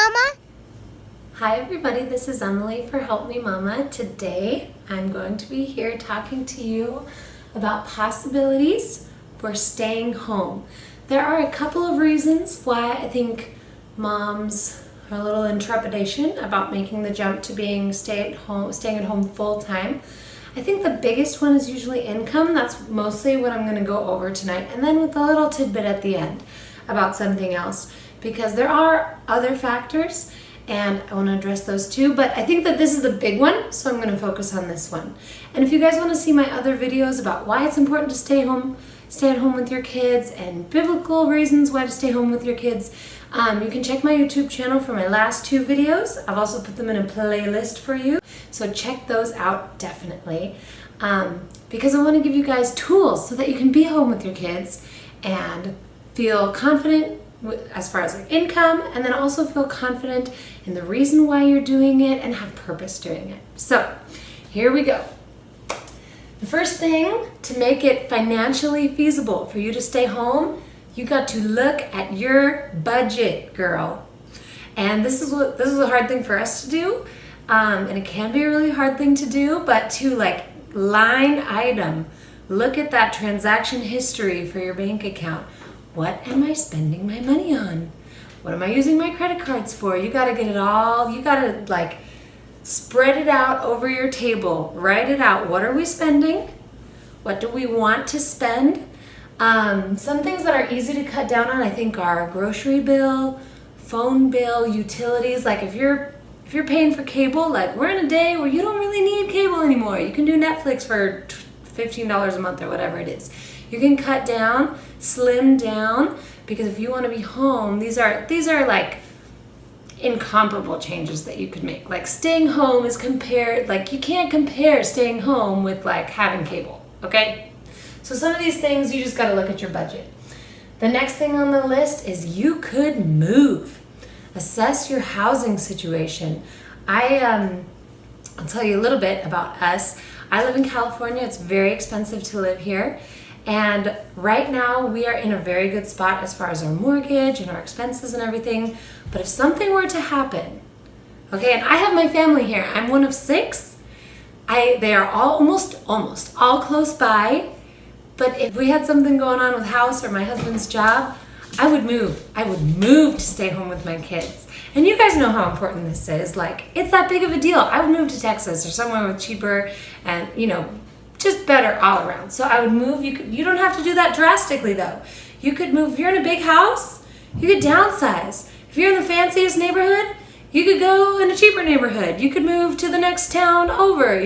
Mama? Hi everybody, this is Emily for Help Me Mama. Today I'm going to be here talking to you about possibilities for staying home. There are a couple of reasons why I think moms are a little in trepidation about making the jump to being staying at home full time. I think the biggest one is usually income. That's mostly what I'm going to go over tonight, and then with a little tidbit at the end about something else, because there are other factors and I want to address those too, but I think that this is the big one, so I'm going to focus on this one. And if you guys want to see my other videos about why it's important to stay at home with your kids and biblical reasons why to stay home with your kids, you can check my YouTube channel for my last two videos. I've also put them in a playlist for you, so check those out definitely, because I want to give you guys tools so that you can be home with your kids and feel confident as far as like income, and then also feel confident in the reason why you're doing it and have purpose doing it. So here we go. The first thing to make it financially feasible for you to stay home, you got to look at your budget, girl. And this is a hard thing for us to do, and it can be a really hard thing to do, but to like line item, look at that transaction history for your bank account. What am I spending my money on? What am I using my credit cards for? You gotta get it all, you gotta like spread it out over your table, write it out. What are we spending? What do we want to spend? Some things that are easy to cut down on, I think, are grocery bill, phone bill, utilities. Like if you're paying for cable, like we're in a day where you don't really need cable anymore. You can do Netflix for $15 a month or whatever it is. You can cut down, slim down, because if you want to be home, these are like incomparable changes that you could make. Like staying home is compared, like you can't compare staying home with like having cable, okay? So some of these things, you just got to look at your budget. The next thing on the list is you could move. Assess your housing situation. I'll tell you a little bit about us. I live in California. It's very expensive to live here. And right now we are in a very good spot as far as our mortgage and our expenses and everything. But if something were to happen, okay, and I have my family here. I'm one of 6. They are all almost all close by. But if we had something going on with house or my husband's job, I would move. I would move to stay home with my kids. And you guys know how important this is. Like, it's that big of a deal. I would move to Texas or somewhere with cheaper and, just better all around. So I would move. You don't have to do that drastically though. You could move. If you're in a big house, you could downsize. If you're in the fanciest neighborhood, you could go in a cheaper neighborhood. You could move to the next town over,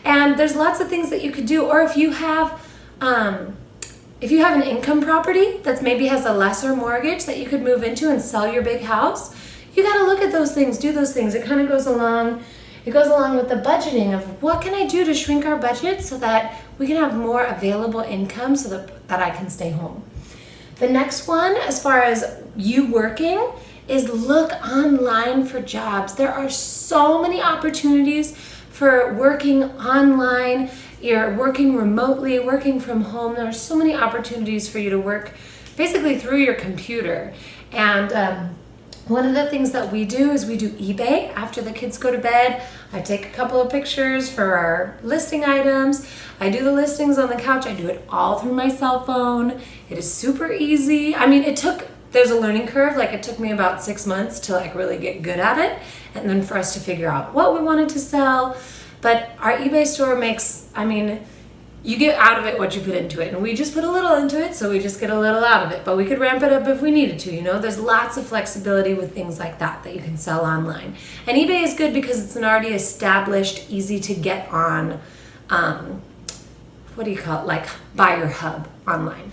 and there's lots of things that you could do. Or if you have an income property that maybe has a lesser mortgage that you could move into and sell your big house, you got to look at those things, do those things. It kind of goes along with the budgeting of what can I do to shrink our budget so that we can have more available income so that I can stay home. The next one, as far as you working, is look online for jobs. There are so many opportunities for working online. You're working remotely, working from home. There are so many opportunities for you to work basically through your computer. And one of the things that we do is we do eBay after the kids go to bed. I take a couple of pictures for our listing items. I do the listings on the couch. I do it all through my cell phone. It is super easy. I mean, there's a learning curve. Like it took me about 6 months to like really get good at it. And then for us to figure out what we wanted to sell. But our eBay store you get out of it what you put into it. And we just put a little into it, so we just get a little out of it. But we could ramp it up if we needed to, There's lots of flexibility with things like that you can sell online. And eBay is good because it's an already established, easy to get on, like buyer hub online.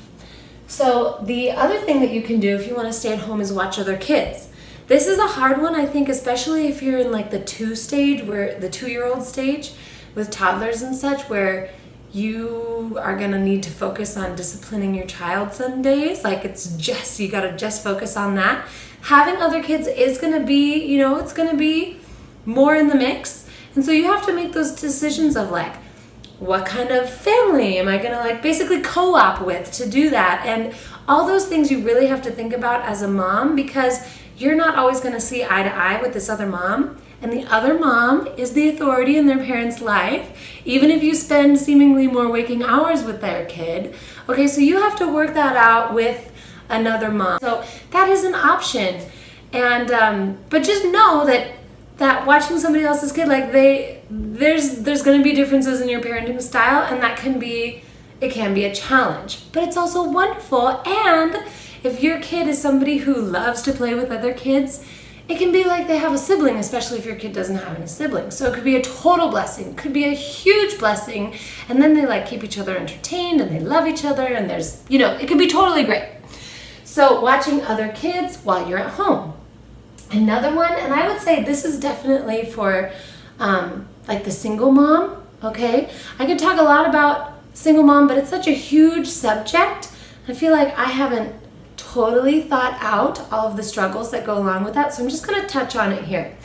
So the other thing that you can do if you want to stay at home is watch other kids. This is a hard one, I think, especially if you're in like the 2-year-old stage with toddlers and such, where you are going to need to focus on disciplining your child some days. Like you got to just focus on that. Having other kids is going to be, it's going to be more in the mix. And so you have to make those decisions of like, what kind of family am I going to like basically co-op with to do that? And all those things you really have to think about as a mom, because you're not always going to see eye to eye with this other mom, and the other mom is the authority in their parent's life, even if you spend seemingly more waking hours with their kid. Okay, so you have to work that out with another mom. So that is an option. And but just know that watching somebody else's kid, like there's going to be differences in your parenting style, and it can be a challenge. But it's also wonderful. And if your kid is somebody who loves to play with other kids, it can be like they have a sibling, especially if your kid doesn't have any siblings. So it could be a total blessing, could be a huge blessing, and then they like keep each other entertained and they love each other, and there's, it could be totally great. So watching other kids while you're at home. Another one, and I would say this is definitely for like the single mom, okay? I could talk a lot about single mom, but it's such a huge subject. I feel like I haven't totally thought out all of the struggles that go along with that, so I'm just going to touch on it here.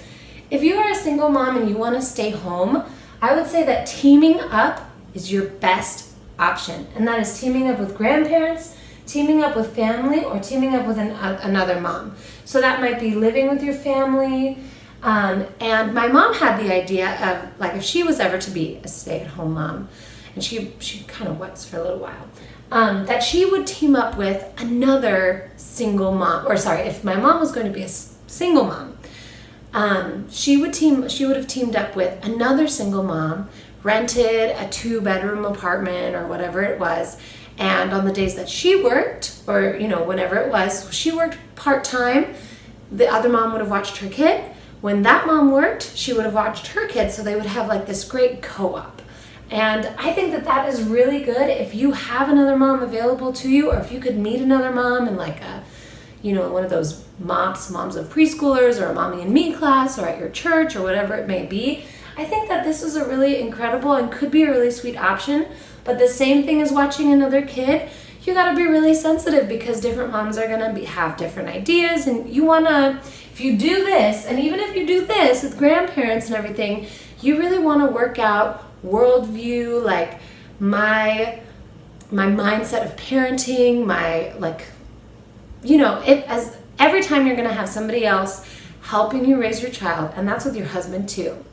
If you are a single mom and you want to stay home, I would say that teaming up is your best option, and that is teaming up with grandparents, teaming up with family, or teaming up with another mom. So that might be living with your family. And my mom had the idea of, like, if she was ever to be a stay-at-home mom, and she kind of was for a little while, that she would team up with another single mom, or sorry, if my mom was going to be a single mom, she would have teamed up with another single mom, rented a 2-bedroom apartment or whatever it was, and on the days that she worked, or whenever it was, she worked part-time, the other mom would have watched her kid. When that mom worked, she would have watched her kid, so they would have like this great co-op. And I think that is really good if you have another mom available to you, or if you could meet another mom in like a, one of those moms of preschoolers, or a Mommy and Me class, or at your church, or whatever it may be. I think that this is a really incredible and could be a really sweet option. But the same thing as watching another kid, you gotta be really sensitive, because different moms are gonna have different ideas, and you wanna, if you do this, and even if you do this with grandparents and everything, you really wanna work out worldview, like my mindset of parenting, as every time you're gonna have somebody else helping you raise your child, and that's with your husband too.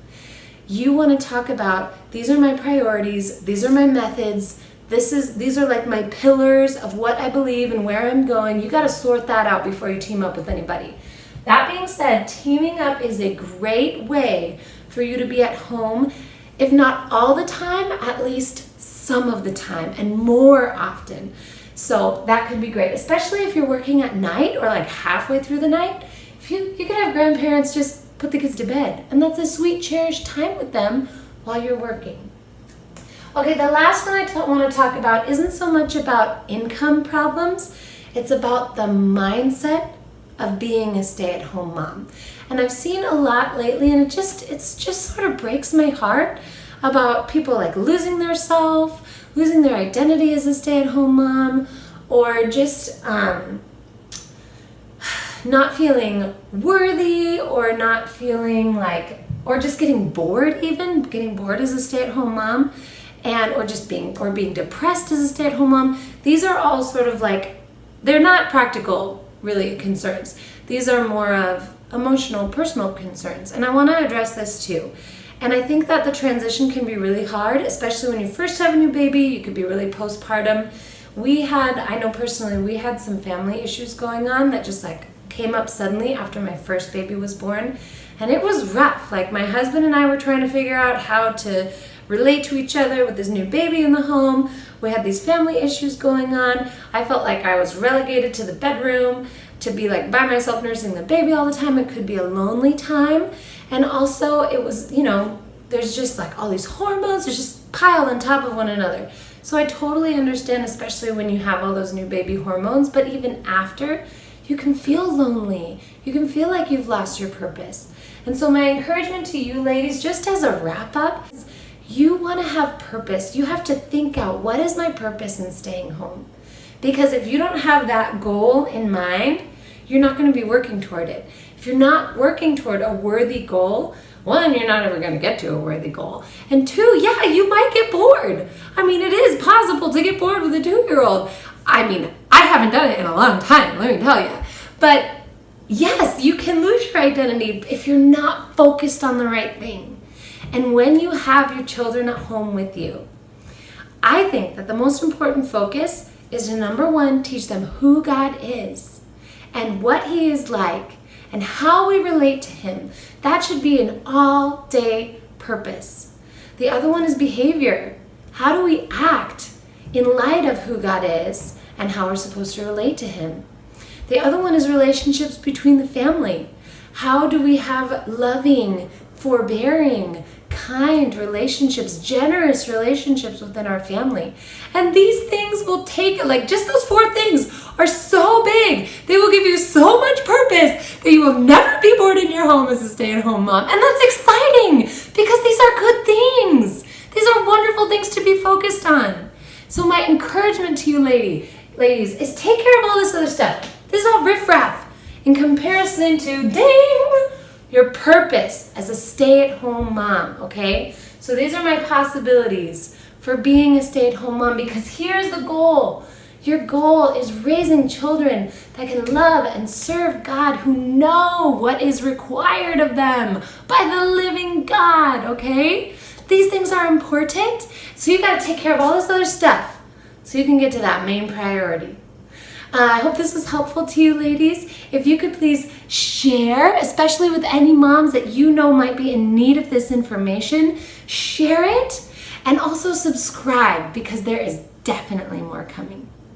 You want to talk about, these are my priorities, these are my methods, these are like my pillars of what I believe and where I'm going. You got to sort that out before you team up with anybody. That being said, teaming up is a great way for you to be at home, if not all the time, at least some of the time, and more often. So that could be great, especially if you're working at night or like halfway through the night. If you could have grandparents just put the kids to bed, and that's a sweet, cherished time with them while you're working. Okay, the last one I want to talk about isn't so much about income problems, it's about the mindset of being a stay-at-home mom. And I've seen a lot lately, and it just sort of breaks my heart about people like losing their self, losing their identity as a stay-at-home mom, or just not feeling worthy, or not feeling like, or just getting bored as a stay-at-home mom, or being depressed as a stay-at-home mom. These are all sort of like, they're not practical, really, concerns. These are more of emotional, personal concerns, and I want to address this too. And I think that the transition can be really hard, especially when you first have a new baby. You could be really postpartum. I know personally, we had some family issues going on that just like came up suddenly after my first baby was born, and it was rough. Like, my husband and I were trying to figure out how to relate to each other with this new baby in the home. We had these family issues going on. I felt like I was relegated to the bedroom to be like by myself nursing the baby all the time. It could be a lonely time, and also it was, there's just like all these hormones, they're just piled on top of one another. So I totally understand, especially when you have all those new baby hormones, but even after, you can feel lonely. You can feel like you've lost your purpose. And so my encouragement to you ladies, just as a wrap up, is you want to have purpose. You have to think out, what is my purpose in staying home? Because if you don't have that goal in mind, you're not going to be working toward it. If you're not working toward a worthy goal, one, you're not ever going to get to a worthy goal. And two, yeah, you might get bored. I mean, it is possible to get bored with a 2-year-old. I mean, I haven't done it in a long time, let me tell you. But Yes, you can lose your identity if you're not focused on the right thing. And when you have your children at home with you, I think that the most important focus is to, number one, teach them who God is and what He is like and how we relate to Him. That should be an all-day purpose. The other one is behavior. How do we act in light of who God is and how we're supposed to relate to Him? The other one is relationships between the family. How do we have loving, forbearing, kind relationships, generous relationships within our family? And these things will take, just those 4 things are so big. They will give you so much purpose that you will never be bored in your home as a stay-at-home mom. And that's exciting because these are good things. These are wonderful things to be focused on. So my encouragement to you ladies is take care of all this other stuff. This is all riffraff in comparison to, ding, your purpose as a stay-at-home mom, okay? So these are my possibilities for being a stay-at-home mom, because here's the goal. Your goal is raising children that can love and serve God, who know what is required of them by the living God, okay? These things are important, so you got to take care of all this other stuff so you can get to that main priority. I hope this was helpful to you, ladies. If you could please share, especially with any moms that you know might be in need of this information, share it, and also subscribe, because there is definitely more coming.